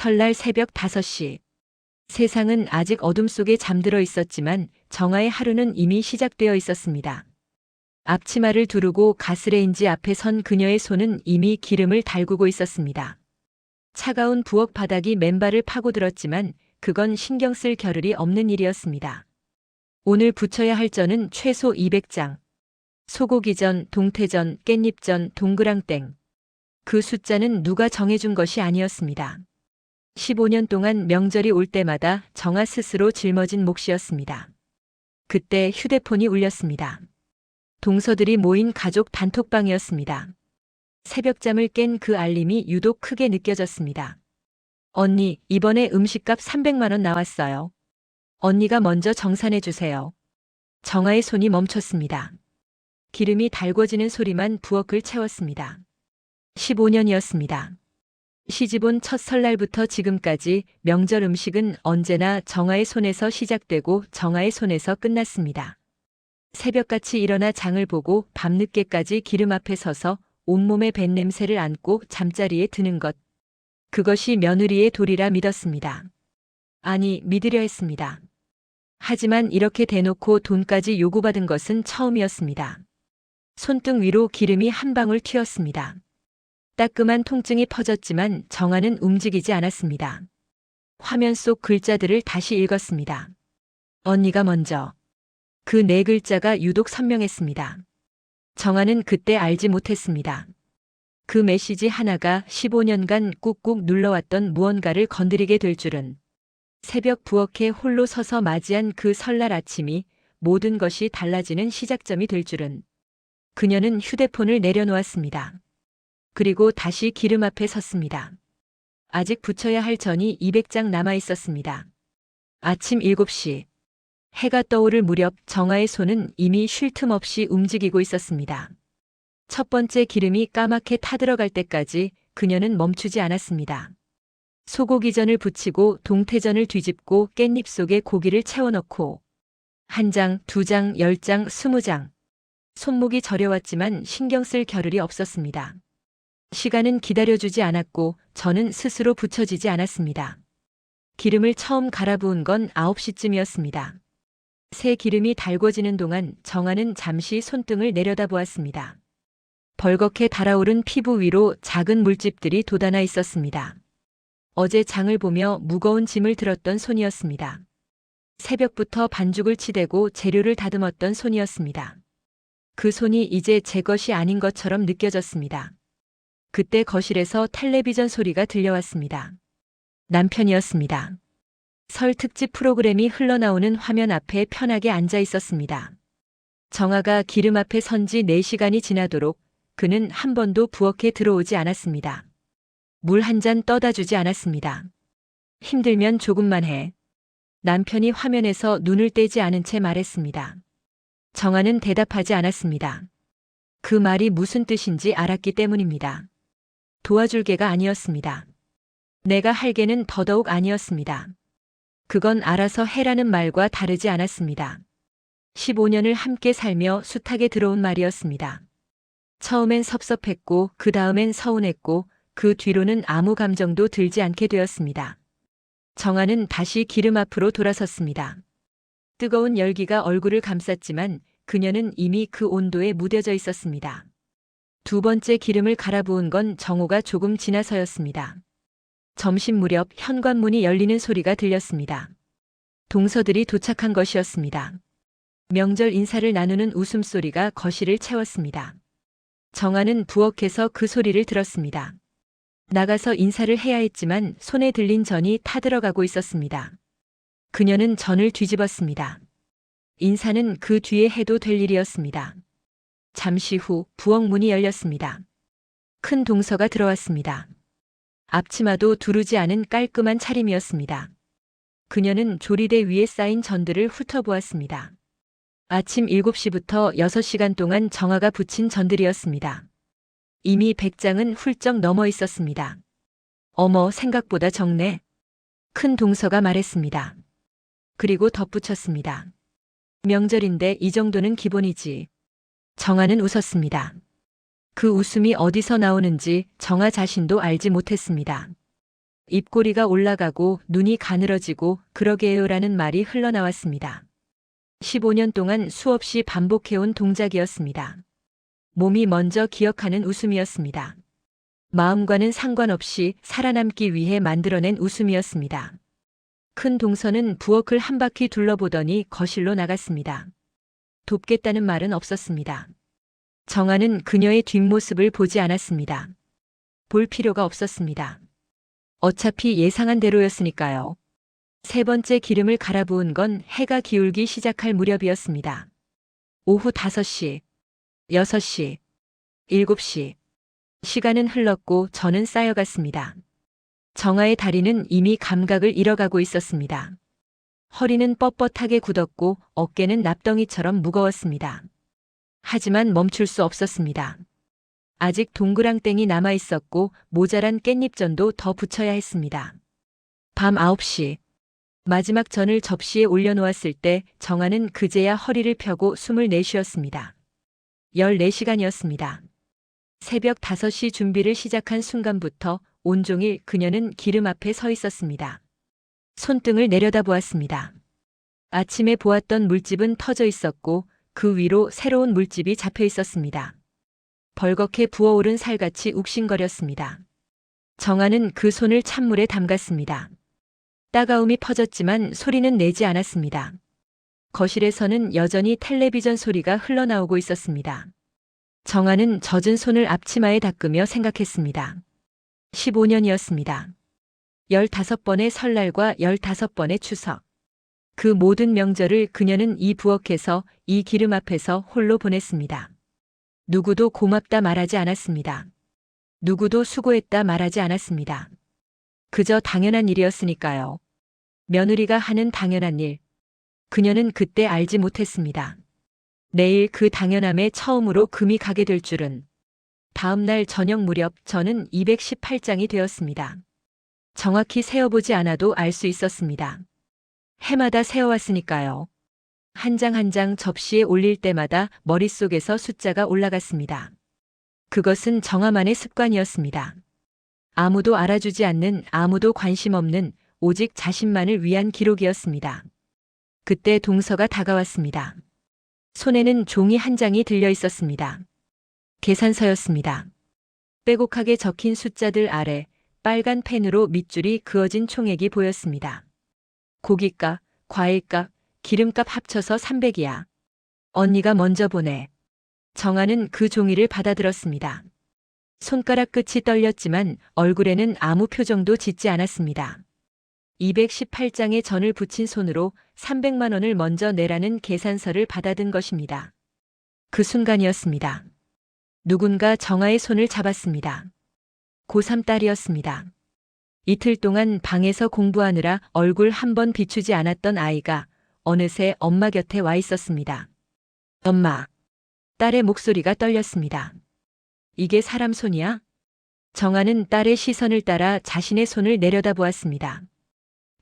설날 새벽 5시. 세상은 아직 어둠 속에 잠들어 있었지만 정아의 하루는 이미 시작되어 있었습니다. 앞치마를 두르고 가스레인지 앞에 선 그녀의 손은 이미 기름을 달구고 있었습니다. 차가운 부엌 바닥이 맨발을 파고들었지만 그건 신경 쓸 겨를이 없는 일이었습니다. 오늘 부쳐야 할 전은 최소 200장. 소고기전, 동태전, 깻잎전, 동그랑땡. 그 숫자는 누가 정해준 것이 아니었습니다. 15년 동안 명절이 올 때마다 정아 스스로 짊어진 몫이었습니다. 그때 휴대폰이 울렸습니다. 동서들이 모인 가족 단톡방이었습니다. 새벽잠을 깬 그 알림이 유독 크게 느껴졌습니다. 언니, 이번에 음식값 300만 원 나왔어요. 언니가 먼저 정산해 주세요. 정아의 손이 멈췄습니다. 기름이 달궈지는 소리만 부엌을 채웠습니다. 15년이었습니다. 시집온 첫 설날부터 지금까지 명절 음식은 언제나 정아의 손에서 시작되고 정아의 손에서 끝났습니다. 새벽같이 일어나 장을 보고 밤늦게까지 기름 앞에 서서 온몸에 밴 냄새를 안고 잠자리에 드는 것. 그것이 며느리의 도리라 믿었습니다. 아니, 믿으려 했습니다. 하지만 이렇게 대놓고 돈까지 요구받은 것은 처음이었습니다. 손등 위로 기름이 한 방울 튀었습니다. 따끔한 통증이 퍼졌지만 정아는 움직이지 않았습니다. 화면 속 글자들을 다시 읽었습니다. 언니가 먼저. 그 네 글자가 유독 선명했습니다. 정아는 그때 알지 못했습니다. 그 메시지 하나가 15년간 꾹꾹 눌러왔던 무언가를 건드리게 될 줄은. 새벽 부엌에 홀로 서서 맞이한 그 설날 아침이 모든 것이 달라지는 시작점이 될 줄은. 그녀는 휴대폰을 내려놓았습니다. 그리고 다시 기름 앞에 섰습니다. 아직 부쳐야 할 전이 200장 남아 있었습니다. 아침 7시. 해가 떠오를 무렵 정아의 손은 이미 쉴 틈 없이 움직이고 있었습니다. 첫 번째 기름이 까맣게 타들어갈 때까지 그녀는 멈추지 않았습니다. 소고기전을 부치고 동태전을 뒤집고 깻잎 속에 고기를 채워넣고 1장, 2장, 10장, 20장. 손목이 저려왔지만 신경 쓸 겨를이 없었습니다. 시간은 기다려주지 않았고 저는 스스로 붙여지지 않았습니다. 기름을 처음 갈아부은 건 9시쯤이었습니다. 새 기름이 달궈지는 동안 정아는 잠시 손등을 내려다보았습니다. 벌겋게 달아오른 피부 위로 작은 물집들이 돋아나 있었습니다. 어제 장을 보며 무거운 짐을 들었던 손이었습니다. 새벽부터 반죽을 치대고 재료를 다듬었던 손이었습니다. 그 손이 이제 제 것이 아닌 것처럼 느껴졌습니다. 그때 거실에서 텔레비전 소리가 들려왔습니다. 남편이었습니다. 설 특집 프로그램이 흘러나오는 화면 앞에 편하게 앉아 있었습니다. 정아가 기름 앞에 선 지 4시간이 지나도록 그는 한 번도 부엌에 들어오지 않았습니다. 물 한 잔 떠다 주지 않았습니다. 힘들면 조금만 해. 남편이 화면에서 눈을 떼지 않은 채 말했습니다. 정아는 대답하지 않았습니다. 그 말이 무슨 뜻인지 알았기 때문입니다. 도와줄 게가 아니었습니다. 내가 할 게는 더더욱 아니었습니다. 그건 알아서 해라는 말과 다르지 않았습니다. 15년을 함께 살며 숱하게 들어온 말이었습니다. 처음엔 섭섭했고 그 다음엔 서운했고 그 뒤로는 아무 감정도 들지 않게 되었습니다. 정아는 다시 기름 앞으로 돌아섰습니다. 뜨거운 열기가 얼굴을 감쌌지만 그녀는 이미 그 온도에 무뎌져 있었습니다. 두 번째 기름을 갈아부은 건 정오가 조금 지나서였습니다. 점심 무렵 현관문이 열리는 소리가 들렸습니다. 동서들이 도착한 것이었습니다. 명절 인사를 나누는 웃음소리가 거실을 채웠습니다. 정아는 부엌에서 그 소리를 들었습니다. 나가서 인사를 해야 했지만 손에 들린 전이 타들어가고 있었습니다. 그녀는 전을 뒤집었습니다. 인사는 그 뒤에 해도 될 일이었습니다. 잠시 후 부엌 문이 열렸습니다. 큰 동서가 들어왔습니다. 앞치마도 두르지 않은 깔끔한 차림이었습니다. 그녀는 조리대 위에 쌓인 전들을 훑어보았습니다. 아침 7시부터 6시간 동안 정아가 부친 전들이었습니다. 이미 100장은 훌쩍 넘어 있었습니다. 어머, 생각보다 적네. 큰 동서가 말했습니다. 그리고 덧붙였습니다. 명절인데 이 정도는 기본이지. 정아는 웃었습니다. 그 웃음이 어디서 나오는지 정아 자신도 알지 못했습니다. 입꼬리가 올라가고 눈이 가늘어지고 그러게요라는 말이 흘러나왔습니다. 15년 동안 수없이 반복해온 동작이었습니다. 몸이 먼저 기억하는 웃음이었습니다. 마음과는 상관없이 살아남기 위해 만들어낸 웃음이었습니다. 큰 동서는 부엌을 한 바퀴 둘러보더니 거실로 나갔습니다. 돕겠다는 말은 없었습니다. 정아는 그녀의 뒷모습을 보지 않았습니다. 볼 필요가 없었습니다. 어차피 예상한 대로였으니까요. 세 번째 기름을 갈아부은 건 해가 기울기 시작할 무렵이었습니다. 오후 5시, 6시, 7시. 시간은 흘렀고 저는 쌓여갔습니다. 정아의 다리는 이미 감각을 잃어가고 있었습니다. 허리는 뻣뻣하게 굳었고 어깨는 납덩이처럼 무거웠습니다. 하지만 멈출 수 없었습니다. 아직 동그랑땡이 남아 있었고 모자란 깻잎전도 더 붙여야 했습니다. 밤 9시. 마지막 전을 접시에 올려놓았을 때 정아는 그제야 허리를 펴고 숨을 내쉬었습니다. 14시간이었습니다. 새벽 5시 준비를 시작한 순간부터 온종일 그녀는 기름 앞에 서 있었습니다. 손등을 내려다보았습니다. 아침에 보았던 물집은 터져 있었고 그 위로 새로운 물집이 잡혀 있었습니다. 벌겋게 부어오른 살같이 욱신거렸습니다. 정아는 그 손을 찬물에 담갔습니다. 따가움이 퍼졌지만 소리는 내지 않았습니다. 거실에서는 여전히 텔레비전 소리가 흘러나오고 있었습니다. 정아는 젖은 손을 앞치마에 닦으며 생각했습니다. 15년이었습니다. 15번의 설날과 15번의 추석. 그 모든 명절을 그녀는 이 부엌에서 이 기름 앞에서 홀로 보냈습니다. 누구도 고맙다 말하지 않았습니다. 누구도 수고했다 말하지 않았습니다. 그저 당연한 일이었으니까요. 며느리가 하는 당연한 일. 그녀는 그때 알지 못했습니다. 내일 그 당연함에 처음으로 금이 가게 될 줄은. 다음 날 저녁 무렵 저는 218장이 되었습니다. 정확히 세어보지 않아도 알 수 있었습니다. 해마다 세어왔으니까요. 한 장 한 장 접시에 올릴 때마다 머릿속에서 숫자가 올라갔습니다. 그것은 정아만의 습관이었습니다. 아무도 알아주지 않는, 아무도 관심 없는 오직 자신만을 위한 기록이었습니다. 그때 동서가 다가왔습니다. 손에는 종이 한 장이 들려 있었습니다. 계산서였습니다. 빼곡하게 적힌 숫자들 아래 빨간 펜으로 밑줄이 그어진 총액이 보였습니다. 고깃값, 과일값, 기름값 합쳐서 300이야. 언니가 먼저 보내. 정아는 그 종이를 받아들었습니다. 손가락 끝이 떨렸지만 얼굴에는 아무 표정도 짓지 않았습니다. 218장의 전을 붙인 손으로 300만 원을 먼저 내라는 계산서를 받아든 것입니다. 그 순간이었습니다. 누군가 정아의 손을 잡았습니다. 고3 딸이었습니다. 이틀 동안 방에서 공부하느라 얼굴 한 번 비추지 않았던 아이가 어느새 엄마 곁에 와 있었습니다. 엄마. 딸의 목소리가 떨렸습니다. 이게 사람 손이야? 정아는 딸의 시선을 따라 자신의 손을 내려다보았습니다.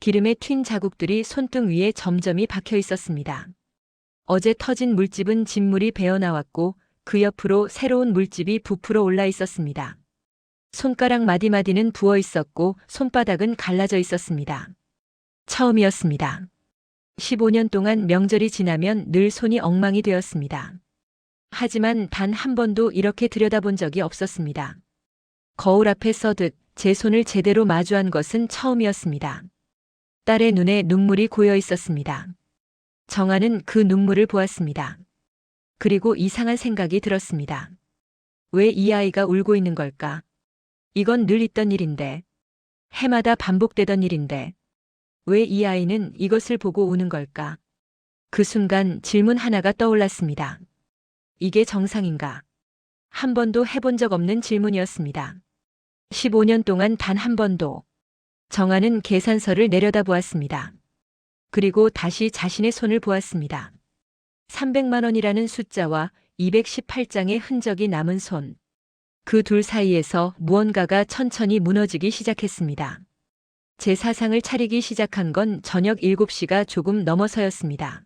기름에 튄 자국들이 손등 위에 점점이 박혀 있었습니다. 어제 터진 물집은 진물이 배어나왔고 그 옆으로 새로운 물집이 부풀어 올라 있었습니다. 손가락 마디마디는 부어 있었고 손바닥은 갈라져 있었습니다. 처음이었습니다. 15년 동안 명절이 지나면 늘 손이 엉망이 되었습니다. 하지만 단 한 번도 이렇게 들여다본 적이 없었습니다. 거울 앞에 서듯 제 손을 제대로 마주한 것은 처음이었습니다. 딸의 눈에 눈물이 고여 있었습니다. 정아는 그 눈물을 보았습니다. 그리고 이상한 생각이 들었습니다. 왜 이 아이가 울고 있는 걸까? 이건 늘 있던 일인데. 해마다 반복되던 일인데. 왜 이 아이는 이것을 보고 우는 걸까? 그 순간 질문 하나가 떠올랐습니다. 이게 정상인가? 한 번도 해본 적 없는 질문이었습니다. 15년 동안 단 한 번도. 정아는 계산서를 내려다보았습니다. 그리고 다시 자신의 손을 보았습니다. 300만 원이라는 숫자와 218장의 흔적이 남은 손. 그 둘 사이에서 무언가가 천천히 무너지기 시작했습니다. 제 사상을 차리기 시작한 건 저녁 7시가 조금 넘어서였습니다.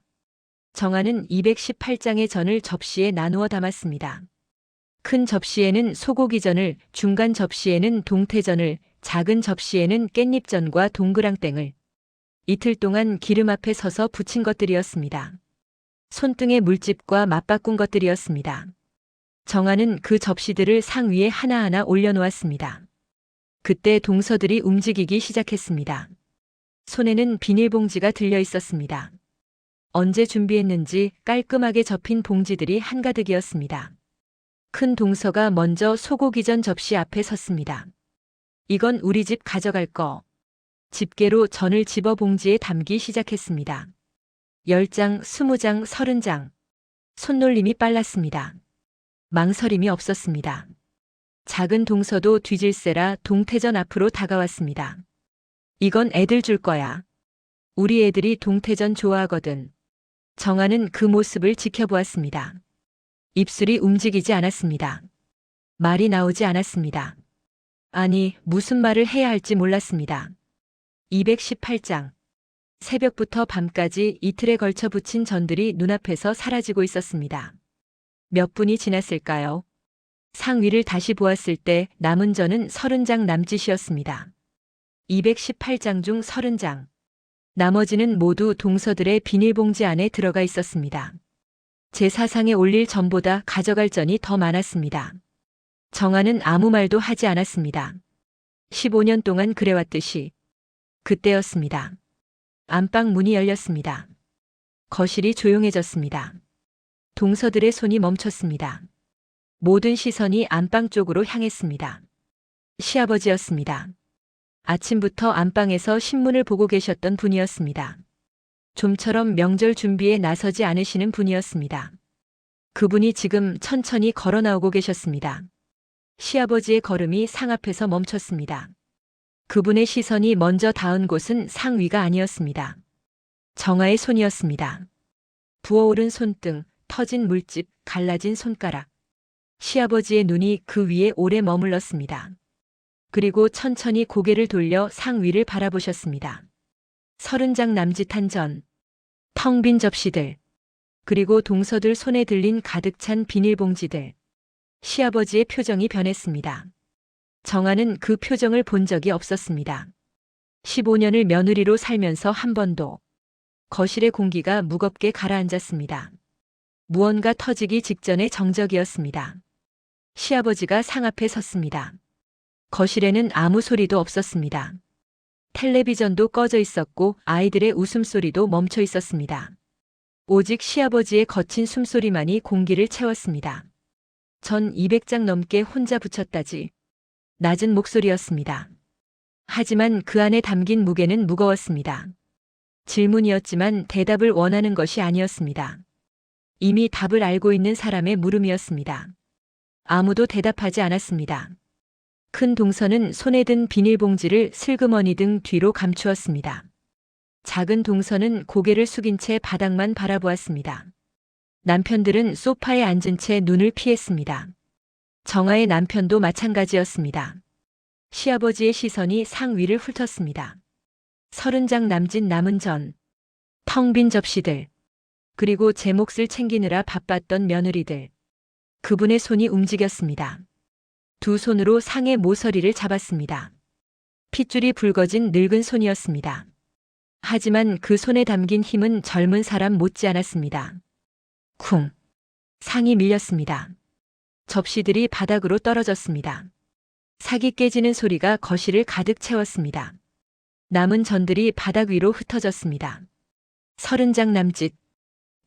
정아는 218장의 전을 접시에 나누어 담았습니다. 큰 접시에는 소고기전을, 중간 접시에는 동태전을, 작은 접시에는 깻잎전과 동그랑땡을 이틀 동안 기름 앞에 서서 부친 것들이었습니다. 손등에 물집과 맞바꾼 것들이었습니다. 정아는 그 접시들을 상 위에 하나하나 올려놓았습니다. 그때 동서들이 움직이기 시작했습니다. 손에는 비닐봉지가 들려 있었습니다. 언제 준비했는지 깔끔하게 접힌 봉지들이 한가득이었습니다. 큰 동서가 먼저 소고기전 접시 앞에 섰습니다. 이건 우리 집 가져갈 거. 집게로 전을 집어 봉지에 담기 시작했습니다. 10장, 20장, 30장. 손놀림이 빨랐습니다. 망설임이 없었습니다. 작은 동서도 뒤질세라 동태전 앞으로 다가왔습니다. 이건 애들 줄 거야. 우리 애들이 동태전 좋아하거든. 정아는 그 모습을 지켜보았습니다. 입술이 움직이지 않았습니다. 말이 나오지 않았습니다. 아니, 무슨 말을 해야 할지 몰랐습니다. 218장. 새벽부터 밤까지 이틀에 걸쳐 부친 전들이 눈앞에서 사라지고 있었습니다. 몇 분이 지났을까요? 상 위를 다시 보았을 때 남은 전은 30장 남짓이었습니다. 218장 중 30장. 나머지는 모두 동서들의 비닐봉지 안에 들어가 있었습니다. 제사상에 올릴 전보다 가져갈 전이 더 많았습니다. 정아는 아무 말도 하지 않았습니다. 15년 동안 그래왔듯이. 그때였습니다. 안방 문이 열렸습니다. 거실이 조용해졌습니다. 동서들의 손이 멈췄습니다. 모든 시선이 안방 쪽으로 향했습니다. 시아버지였습니다. 아침부터 안방에서 신문을 보고 계셨던 분이었습니다. 좀처럼 명절 준비에 나서지 않으시는 분이었습니다. 그분이 지금 천천히 걸어 나오고 계셨습니다. 시아버지의 걸음이 상 앞에서 멈췄습니다. 그분의 시선이 먼저 닿은 곳은 상 위가 아니었습니다. 정아의 손이었습니다. 부어오른 손등, 터진 물집, 갈라진 손가락. 시아버지의 눈이 그 위에 오래 머물렀습니다. 그리고 천천히 고개를 돌려 상 위를 바라보셨습니다. 30장 남짓한 전, 텅 빈 접시들, 그리고 동서들 손에 들린 가득 찬 비닐봉지들. 시아버지의 표정이 변했습니다. 정아는 그 표정을 본 적이 없었습니다. 15년을 며느리로 살면서 한 번도. 거실의 공기가 무겁게 가라앉았습니다. 무언가 터지기 직전의 정적이었습니다. 시아버지가 상 앞에 섰습니다. 거실에는 아무 소리도 없었습니다. 텔레비전도 꺼져 있었고 아이들의 웃음소리도 멈춰 있었습니다. 오직 시아버지의 거친 숨소리만이 공기를 채웠습니다. 전 200장 넘게 혼자 붙였다지. 낮은 목소리였습니다. 하지만 그 안에 담긴 무게는 무거웠습니다. 질문이었지만 대답을 원하는 것이 아니었습니다. 이미 답을 알고 있는 사람의 물음이었습니다. 아무도 대답하지 않았습니다. 큰 동서는 손에 든 비닐봉지를 슬그머니 등 뒤로 감추었습니다. 작은 동서는 고개를 숙인 채 바닥만 바라보았습니다. 남편들은 소파에 앉은 채 눈을 피했습니다. 정아의 남편도 마찬가지였습니다. 시아버지의 시선이 상 위를 훑었습니다. 30장 남짓 남은 전, 텅 빈 접시들, 그리고 제 몫을 챙기느라 바빴던 며느리들. 그분의 손이 움직였습니다. 두 손으로 상의 모서리를 잡았습니다. 핏줄이 붉어진 늙은 손이었습니다. 하지만 그 손에 담긴 힘은 젊은 사람 못지않았습니다. 쿵! 상이 밀렸습니다. 접시들이 바닥으로 떨어졌습니다. 삭이 깨지는 소리가 거실을 가득 채웠습니다. 남은 전들이 바닥 위로 흩어졌습니다. 30장 남짓,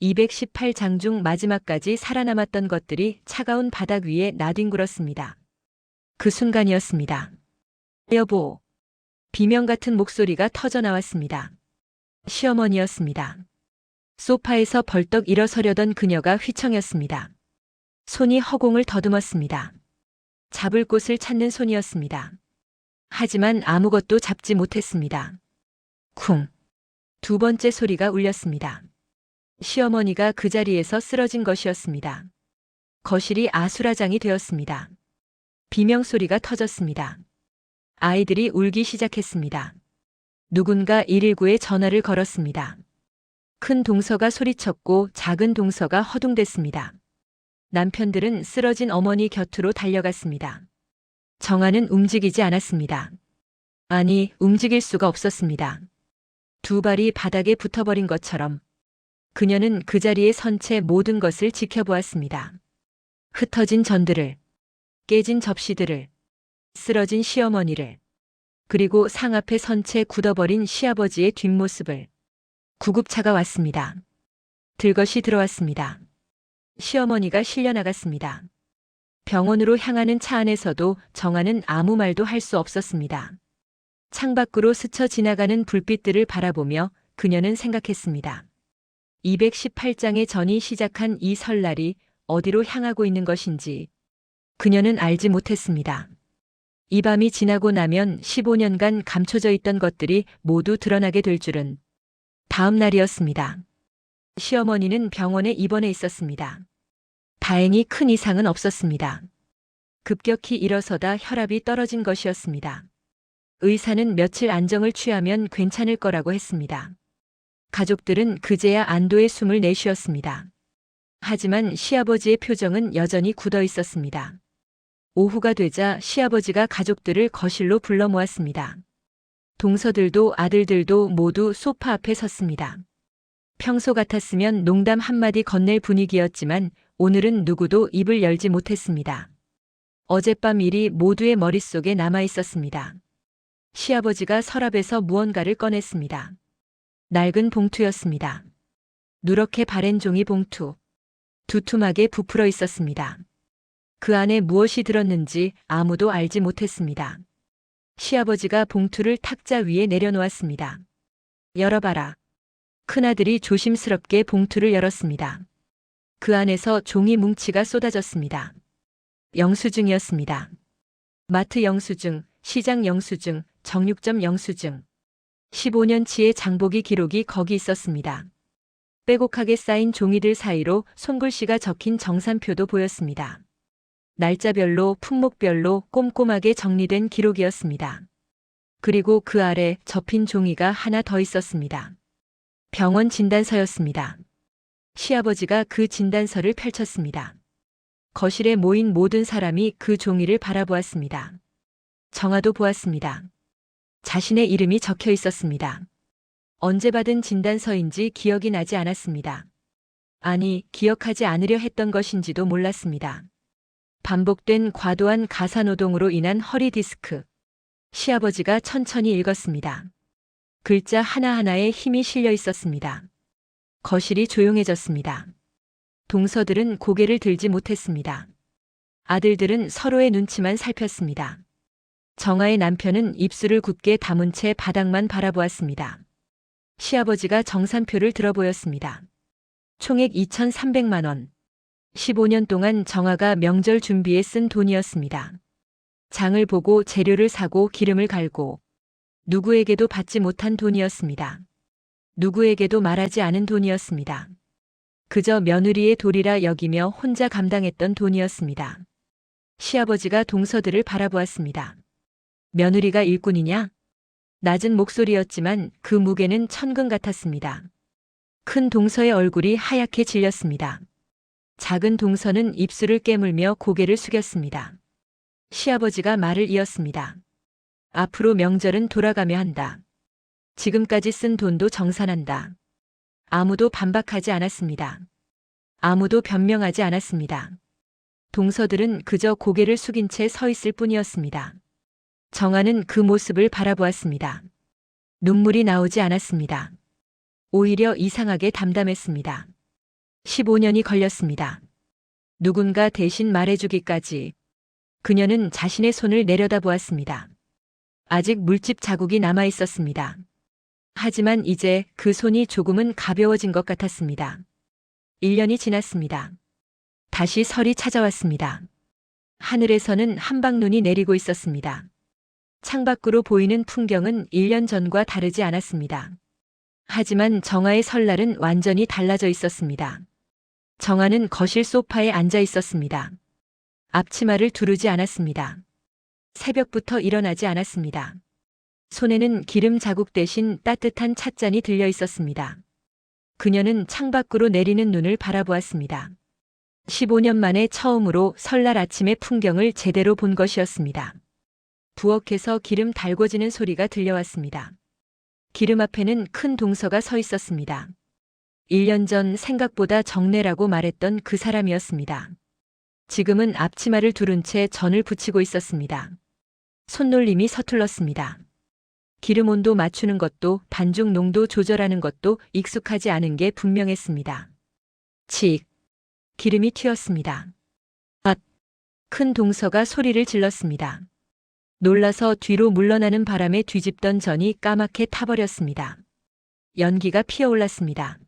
218장 중 마지막까지 살아남았던 것들이 차가운 바닥 위에 나뒹굴었습니다. 그 순간이었습니다. 여보. 비명 같은 목소리가 터져 나왔습니다. 시어머니였습니다. 소파에서 벌떡 일어서려던 그녀가 휘청였습니다. 손이 허공을 더듬었습니다. 잡을 곳을 찾는 손이었습니다. 하지만 아무것도 잡지 못했습니다. 쿵. 두 번째 소리가 울렸습니다. 시어머니가 그 자리에서 쓰러진 것이었습니다. 거실이 아수라장이 되었습니다. 비명 소리가 터졌습니다. 아이들이 울기 시작했습니다. 누군가 119에 전화를 걸었습니다. 큰 동서가 소리쳤고 작은 동서가 허둥댔습니다. 남편들은 쓰러진 어머니 곁으로 달려갔습니다. 정아는 움직이지 않았습니다. 아니, 움직일 수가 없었습니다. 두 발이 바닥에 붙어버린 것처럼 그녀는 그 자리에 선 채 모든 것을 지켜보았습니다. 흩어진 전들을, 깨진 접시들을, 쓰러진 시어머니를, 그리고 상 앞에 선 채 굳어버린 시아버지의 뒷모습을. 구급차가 왔습니다. 들것이 들어왔습니다. 시어머니가 실려 나갔습니다. 병원으로 향하는 차 안에서도 정아는 아무 말도 할 수 없었습니다. 창밖으로 스쳐 지나가는 불빛들을 바라보며 그녀는 생각했습니다. 218장의 전이 시작한 이 설날이 어디로 향하고 있는 것인지 그녀는 알지 못했습니다. 이 밤이 지나고 나면 15년간 감춰져 있던 것들이 모두 드러나게 될 줄은. 다음 날이었습니다. 시어머니는 병원에 입원해 있었습니다. 다행히 큰 이상은 없었습니다. 급격히 일어서다 혈압이 떨어진 것이었습니다. 의사는 며칠 안정을 취하면 괜찮을 거라고 했습니다. 가족들은 그제야 안도의 숨을 내쉬었습니다. 하지만 시아버지의 표정은 여전히 굳어 있었습니다. 오후가 되자 시아버지가 가족들을 거실로 불러 모았습니다. 동서들도 아들들도 모두 소파 앞에 섰습니다. 평소 같았으면 농담 한마디 건넬 분위기였지만 오늘은 누구도 입을 열지 못했습니다. 어젯밤 일이 모두의 머릿속에 남아 있었습니다. 시아버지가 서랍에서 무언가를 꺼냈습니다. 낡은 봉투였습니다. 누렇게 바랜 종이 봉투. 두툼하게 부풀어 있었습니다. 그 안에 무엇이 들었는지 아무도 알지 못했습니다. 시아버지가 봉투를 탁자 위에 내려놓았습니다. 열어봐라. 큰아들이 조심스럽게 봉투를 열었습니다. 그 안에서 종이 뭉치가 쏟아졌습니다. 영수증이었습니다. 마트 영수증, 시장 영수증, 정육점 영수증. 15년치의 장보기 기록이 거기 있었습니다. 빼곡하게 쌓인 종이들 사이로 손글씨가 적힌 정산표도 보였습니다. 날짜별로 품목별로 꼼꼼하게 정리된 기록이었습니다. 그리고 그 아래 접힌 종이가 하나 더 있었습니다. 병원 진단서였습니다. 시아버지가 그 진단서를 펼쳤습니다. 거실에 모인 모든 사람이 그 종이를 바라보았습니다. 정아도 보았습니다. 자신의 이름이 적혀 있었습니다. 언제 받은 진단서인지 기억이 나지 않았습니다. 아니, 기억하지 않으려 했던 것인지도 몰랐습니다. 반복된 과도한 가사노동으로 인한 허리 디스크. 시아버지가 천천히 읽었습니다. 글자 하나하나에 힘이 실려 있었습니다. 거실이 조용해졌습니다. 동서들은 고개를 들지 못했습니다. 아들들은 서로의 눈치만 살폈습니다. 정아의 남편은 입술을 굳게 다문 채 바닥만 바라보았습니다. 시아버지가 정산표를 들어보였습니다. 총액 2,300만 원. 15년 동안 정아가 명절 준비에 쓴 돈이었습니다. 장을 보고 재료를 사고 기름을 갈고 누구에게도 받지 못한 돈이었습니다. 누구에게도 말하지 않은 돈이었습니다. 그저 며느리의 도리라 여기며 혼자 감당했던 돈이었습니다. 시아버지가 동서들을 바라보았습니다. 며느리가 일꾼이냐? 낮은 목소리였지만 그 무게는 천근 같았습니다. 큰 동서의 얼굴이 하얗게 질렸습니다. 작은 동서는 입술을 깨물며 고개를 숙였습니다. 시아버지가 말을 이었습니다. 앞으로 명절은 돌아가며 한다. 지금까지 쓴 돈도 정산한다. 아무도 반박하지 않았습니다. 아무도 변명하지 않았습니다. 동서들은 그저 고개를 숙인 채 서 있을 뿐이었습니다. 정아는 그 모습을 바라보았습니다. 눈물이 나오지 않았습니다. 오히려 이상하게 담담했습니다. 15년이 걸렸습니다. 누군가 대신 말해주기까지. 그녀는 자신의 손을 내려다보았습니다. 아직 물집 자국이 남아 있었습니다. 하지만 이제 그 손이 조금은 가벼워진 것 같았습니다. 1년이 지났습니다. 다시 설이 찾아왔습니다. 하늘에서는 한방눈이 내리고 있었습니다. 창밖으로 보이는 풍경은 1년 전과 다르지 않았습니다. 하지만 정아의 설날은 완전히 달라져 있었습니다. 정아는 거실 소파에 앉아 있었습니다. 앞치마를 두르지 않았습니다. 새벽부터 일어나지 않았습니다. 손에는 기름 자국 대신 따뜻한 찻잔이 들려 있었습니다. 그녀는 창밖으로 내리는 눈을 바라보았습니다. 15년 만에 처음으로 설날 아침의 풍경을 제대로 본 것이었습니다. 부엌에서 기름 달궈지는 소리가 들려왔습니다. 기름 앞에는 큰 동서가 서 있었습니다. 1년 전 생각보다 적네라고 말했던 그 사람이었습니다. 지금은 앞치마를 두른 채 전을 부치고 있었습니다. 손놀림이 서툴렀습니다. 기름 온도 맞추는 것도 반죽 농도 조절하는 것도 익숙하지 않은 게 분명했습니다. 칙! 기름이 튀었습니다. 앗! 큰 동서가 소리를 질렀습니다. 놀라서 뒤로 물러나는 바람에 뒤집던 전이 까맣게 타버렸습니다. 연기가 피어올랐습니다.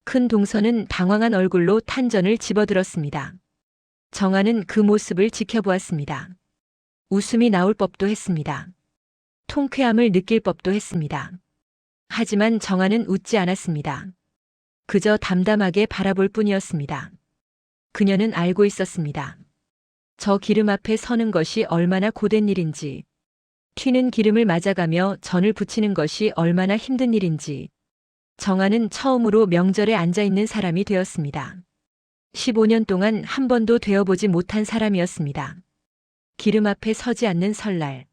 큰 동서는 당황한 얼굴로 탄전을 집어들었습니다. 정아는 그 모습을 지켜보았습니다. 웃음이 나올 법도 했습니다. 통쾌함을 느낄 법도 했습니다. 하지만 정아는 웃지 않았습니다. 그저 담담하게 바라볼 뿐이었습니다. 그녀는 알고 있었습니다. 저 기름 앞에 서는 것이 얼마나 고된 일인지, 튀는 기름을 맞아가며 전을 부치는 것이 얼마나 힘든 일인지. 정아는 처음으로 명절에 앉아있는 사람이 되었습니다. 15년 동안 한 번도 되어보지 못한 사람이었습니다. 기름 앞에 서지 않는 설날,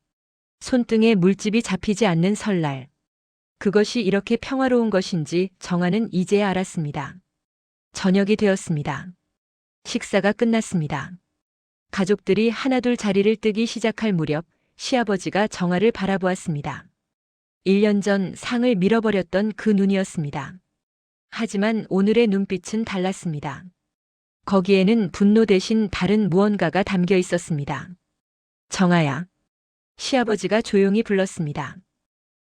손등에 물집이 잡히지 않는 설날. 그것이 이렇게 평화로운 것인지 정아는 이제야 알았습니다. 저녁이 되었습니다. 식사가 끝났습니다. 가족들이 하나둘 자리를 뜨기 시작할 무렵 시아버지가 정아를 바라보았습니다. 1년 전 상을 밀어버렸던 그 눈이었습니다. 하지만 오늘의 눈빛은 달랐습니다. 거기에는 분노 대신 다른 무언가가 담겨 있었습니다. 정아야. 시아버지가 조용히 불렀습니다.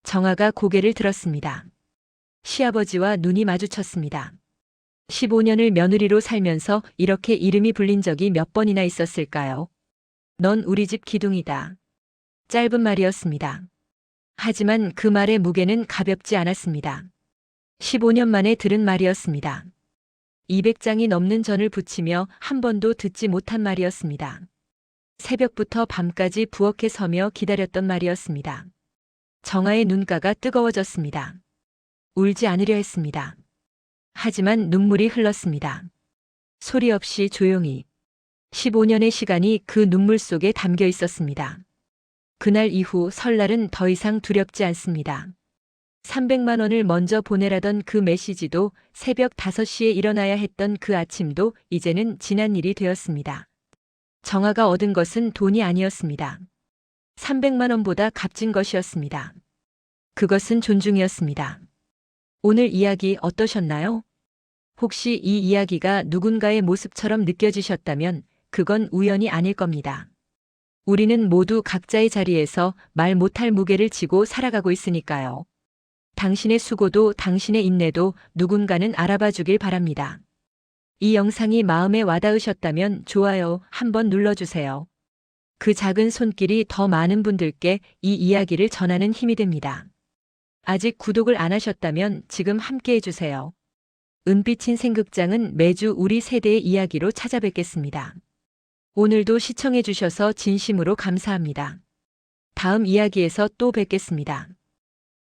정아가 고개를 들었습니다. 시아버지와 눈이 마주쳤습니다. 15년을 며느리로 살면서 이렇게 이름이 불린 적이 몇 번이나 있었을까요? 넌 우리 집 기둥이다. 짧은 말이었습니다. 하지만 그 말의 무게는 가볍지 않았습니다. 15년 만에 들은 말이었습니다. 200장이 넘는 전을 부치며 한 번도 듣지 못한 말이었습니다. 새벽부터 밤까지 부엌에 서며 기다렸던 말이었습니다. 정아의 눈가가 뜨거워졌습니다. 울지 않으려 했습니다. 하지만 눈물이 흘렀습니다. 소리 없이 조용히. 15년의 시간이 그 눈물 속에 담겨 있었습니다. 그날 이후 설날은 더 이상 두렵지 않습니다. 300만 원을 먼저 보내라던 그 메시지도 새벽 5시에 일어나야 했던 그 아침도 이제는 지난 일이 되었습니다. 정아가 얻은 것은 돈이 아니었습니다. 300만 원보다 값진 것이었습니다. 그것은 존중이었습니다. 오늘 이야기 어떠셨나요? 혹시 이 이야기가 누군가의 모습처럼 느껴지셨다면 그건 우연이 아닐 겁니다. 우리는 모두 각자의 자리에서 말 못할 무게를 지고 살아가고 있으니까요. 당신의 수고도 당신의 인내도 누군가는 알아봐 주길 바랍니다. 이 영상이 마음에 와닿으셨다면 좋아요 한번 눌러주세요. 그 작은 손길이 더 많은 분들께 이 이야기를 전하는 힘이 됩니다. 아직 구독을 안 하셨다면 지금 함께 해주세요. 은빛 인생극장은 매주 우리 세대의 이야기로 찾아뵙겠습니다. 오늘도 시청해주셔서 진심으로 감사합니다. 다음 이야기에서 또 뵙겠습니다.